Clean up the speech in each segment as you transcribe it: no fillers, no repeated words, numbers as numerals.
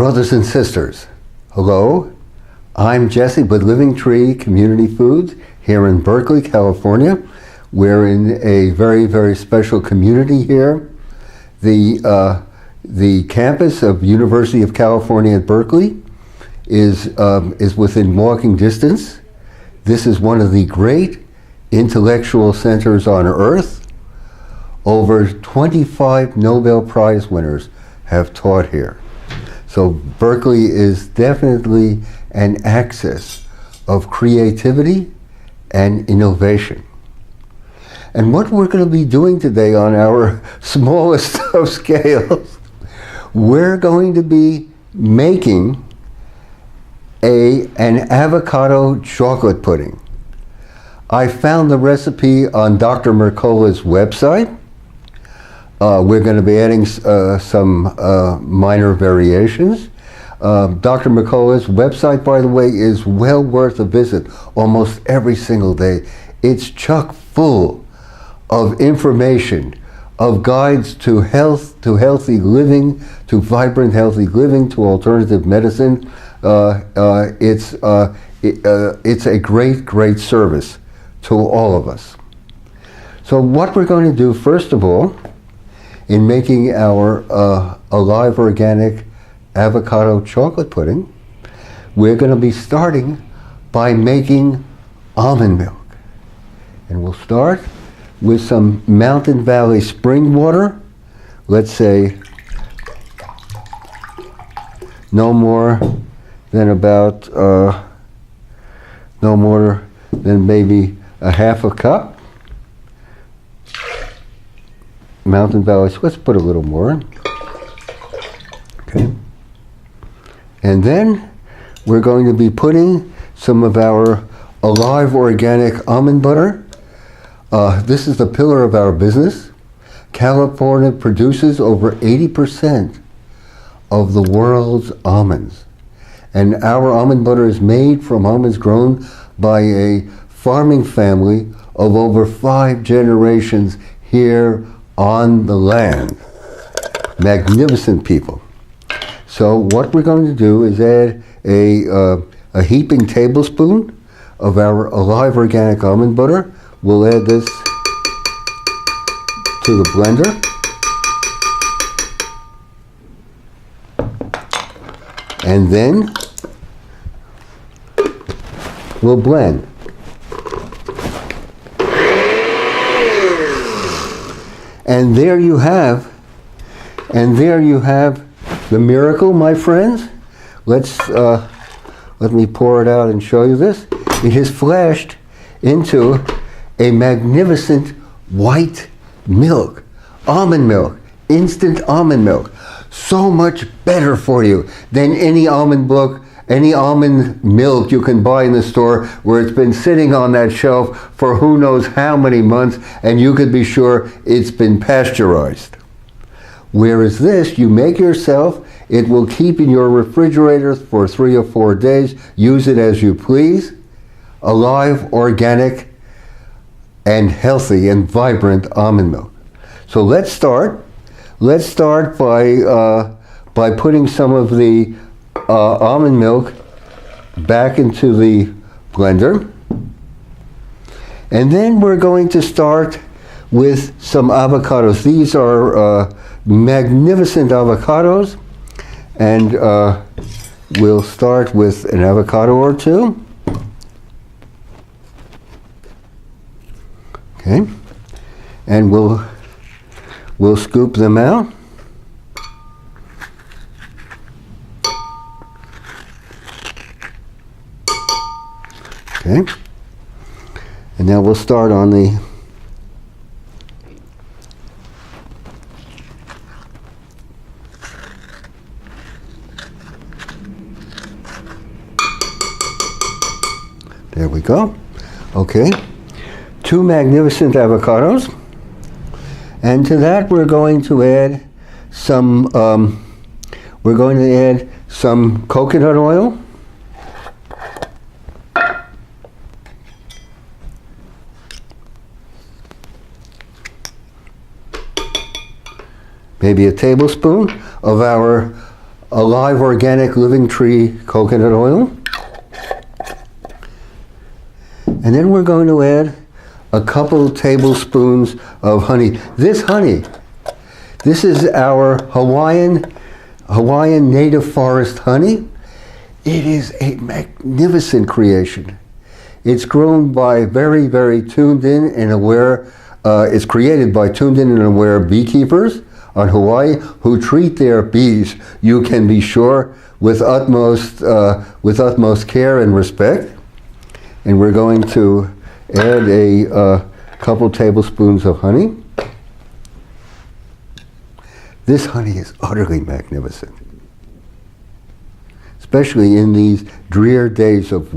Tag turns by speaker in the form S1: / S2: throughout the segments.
S1: Brothers and sisters, hello. I'm Jesse with Living Tree Community Foods here in Berkeley, California. We're in a very, very special community here. The campus of University of California at Berkeley is within walking distance. This is one of the great intellectual centers on earth. Over 25 Nobel Prize winners have taught here. So Berkeley is definitely an axis of creativity and innovation. And what we're going to be doing today on our smallest of scales, we're going to be making an avocado chocolate pudding. I found the recipe on Dr. Mercola's website. We're going to be adding some minor variations. Dr. Mercola's website, by the way, is well worth a visit almost every single day. It's chock full of information, of guides to health, to healthy living, to vibrant healthy living, to alternative medicine. It's a great, great service to all of us. So what we're going to do, first of all, in making our alive organic avocado chocolate pudding, we're going to be starting by making almond milk. And we'll start with some Mountain Valley spring water. Let's say no more than maybe a half a cup. Mountain Valley, so let's put a little more in. Okay. And then we're going to be putting some of our alive organic almond butter. This is the pillar of our business. California produces over 80% of the world's almonds. And our almond butter is made from almonds grown by a farming family of over 5 generations here on the land. Magnificent people. So what we're going to do is add a heaping tablespoon of our alive organic almond butter. We'll add this to the blender. And then we'll blend. And there you have the miracle, my friends. Let me pour it out and show you this. It has flashed into a magnificent white milk, almond milk, instant almond milk. So much better for you than any almond milk you can buy in the store where it's been sitting on that shelf for who knows how many months, and you could be sure it's been pasteurized. Whereas this, you make yourself, it will keep in your refrigerator for 3 or 4 days. Use it as you please. Alive, organic, and healthy and vibrant almond milk. So let's start. Let's start by putting some of the almond milk back into the blender. And then we're going to start with some avocados. These are magnificent avocados. And we'll start with an avocado or two. Okay. And we'll scoop them out. Okay. And now we'll start on the there we go. Okay. 2 magnificent avocados. And to that we're going to add some coconut oil. Maybe a tablespoon of our Alive Organic Living Tree Coconut Oil. And then we're going to add a couple tablespoons of honey. This honey, this is our Hawaiian native forest honey. It is a magnificent creation. It's grown by very, very tuned in and aware, it's created by tuned in and aware beekeepers on Hawaii who treat their bees, you can be sure, with utmost care and respect. And we're going to add a couple tablespoons of honey. This honey is utterly magnificent, especially in these drear days of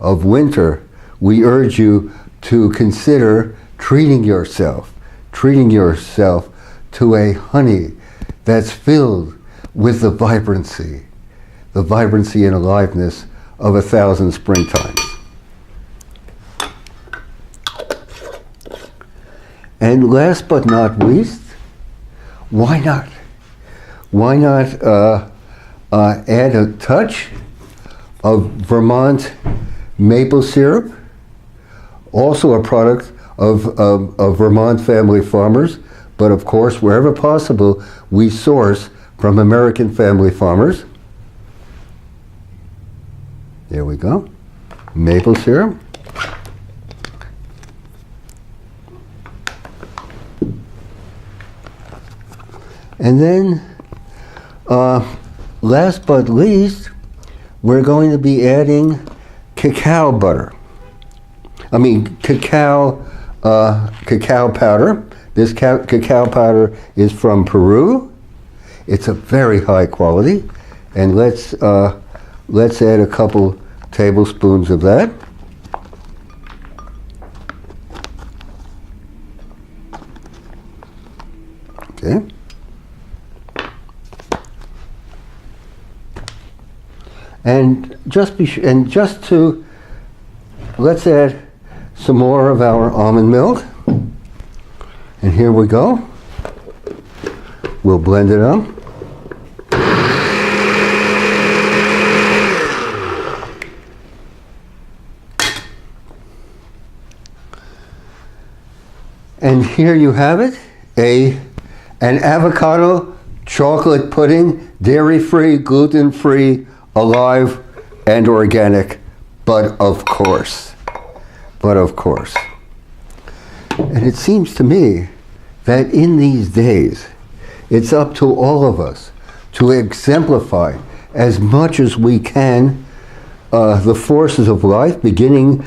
S1: winter. We urge you to consider treating yourself to a honey that's filled with the vibrancy and aliveness of 1,000 springtimes. And last but not least, why not add a touch of Vermont maple syrup, also a product of Vermont family farmers, but of course, wherever possible, we source from American family farmers. There we go, maple syrup. And then, last but least, we're going to be adding cacao butter. Cacao powder. This cacao powder is from Peru. It's a very high quality, and let's add a couple tablespoons of that. Okay. And let's add some more of our almond milk. And here we go. We'll blend it up. And here you have it, an avocado chocolate pudding, dairy-free, gluten-free, alive and organic, but of course. And it seems to me that in these days, it's up to all of us to exemplify as much as we can the forces of life, beginning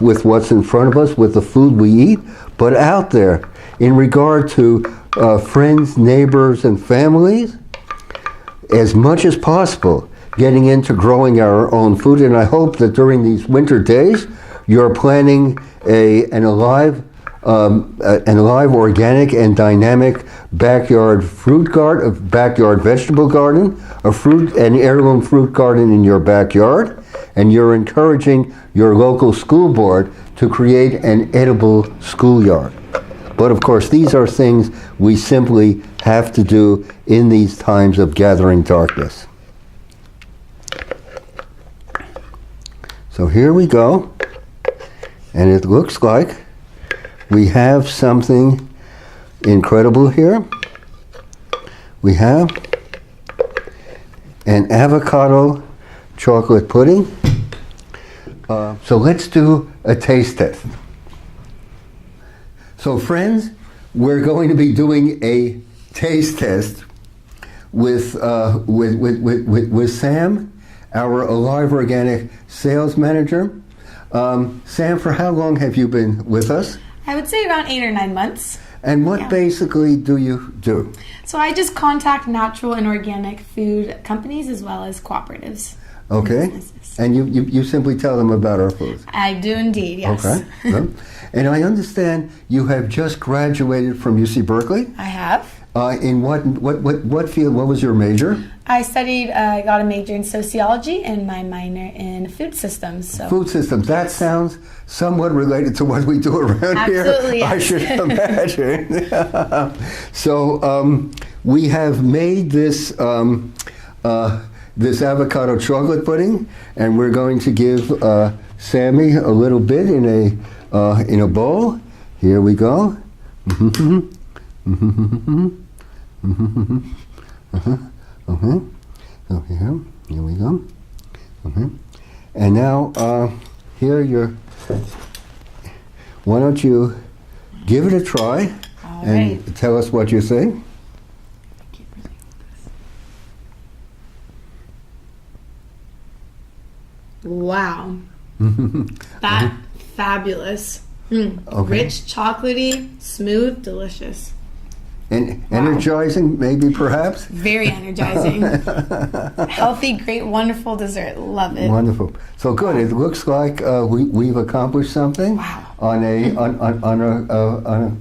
S1: with what's in front of us, with the food we eat, but out there in regard to friends, neighbors, and families, as much as possible, getting into growing our own food. And I hope that during these winter days, you're planning an alive, organic, and dynamic backyard backyard vegetable garden, an heirloom fruit garden in your backyard, and you're encouraging your local school board to create an edible schoolyard. But of course, these are things we simply have to do in these times of gathering darkness. So here we go, and it looks like we have something incredible here. We have an avocado chocolate pudding. So let's do a taste test. So friends, we're going to be doing a taste test with Sam, our Alive Organic sales manager. Sam, for how long have you been with us?
S2: I would say around 8 or 9 months.
S1: And what basically do you do?
S2: So I just contact natural and organic food companies as well as cooperatives.
S1: Okay. And you simply tell them about our foods?
S2: I do indeed, yes.
S1: Okay. And I understand you have just graduated from UC Berkeley?
S2: I have.
S1: In what field? What was your major?
S2: I got a major in sociology and my minor in food systems. So.
S1: Food systems. That sounds somewhat related to what we do around
S2: Absolutely,
S1: here.
S2: yes.
S1: I should imagine. So we have made this this avocado chocolate pudding, and we're going to give Sammy a little bit in a bowl. Here we go. Okay, here we go. And now why don't you give it a try and tell us what you think.
S2: Wow. Fabulous. Okay. Rich, chocolatey, smooth, delicious.
S1: And energizing, maybe, perhaps?
S2: Very energizing. Healthy, great, wonderful dessert. Love it.
S1: Wonderful. So good. It looks like we've accomplished something.
S2: Wow.
S1: On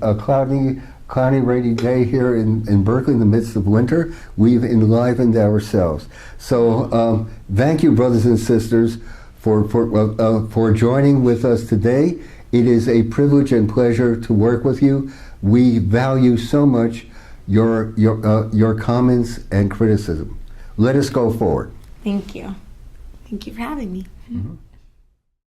S1: a cloudy, rainy day here in Berkeley, in the midst of winter. We've enlivened ourselves. So thank you, brothers and sisters, for joining with us today. It is a privilege and pleasure to work with you. We value so much your comments and criticism. Let us go forward.
S2: Thank you. Thank you for having me.
S1: Mm-hmm.